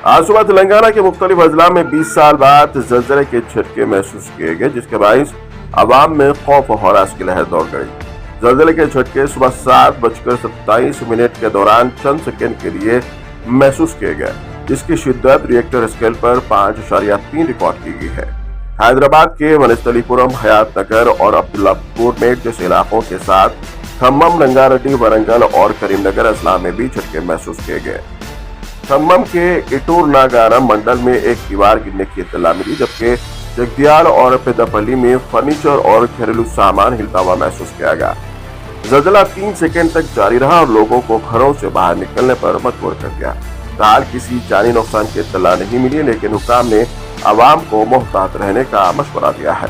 आज सुबह तेलंगाना के मुख्तलिफ अजला में 20 साल बाद जलजले के झटके महसूस किए गए, जिसके बायस आवाम में खौफ और हरास की लहर दौड़ गई। जलजले के झटके सुबह 7:27 के दौरान चंद सेकंड के लिए महसूस किए गए, जिसकी शिद्दत रिएक्टर स्केल पर 5.3 रिकॉर्ड की गई है। हैदराबाद के वनस्थलीपुरम, हयात नगर और अब्दुल्लापुर मेट जैसे इलाकों के साथ खम्मम, रंगारेड्डी, वरंगल और करीमनगर अजला में भी झटके महसूस किए गए। खम्मम के इटूर नागारम मंडल में एक दीवार गिरने की इत्तला मिली, जबकि जगदियाल और पेदापल्ली में फर्नीचर और घरेलू सामान हिलता हुआ महसूस किया गया। जलजला 3 सेकंड तक जारी रहा और लोगों को घरों से बाहर निकलने पर मजबूर कर दिया। फिलहाल किसी जानी नुकसान की इत्तला नहीं मिली, लेकिन हुक्काम ने आवाम को मोहतात रहने का मशवरा दिया है।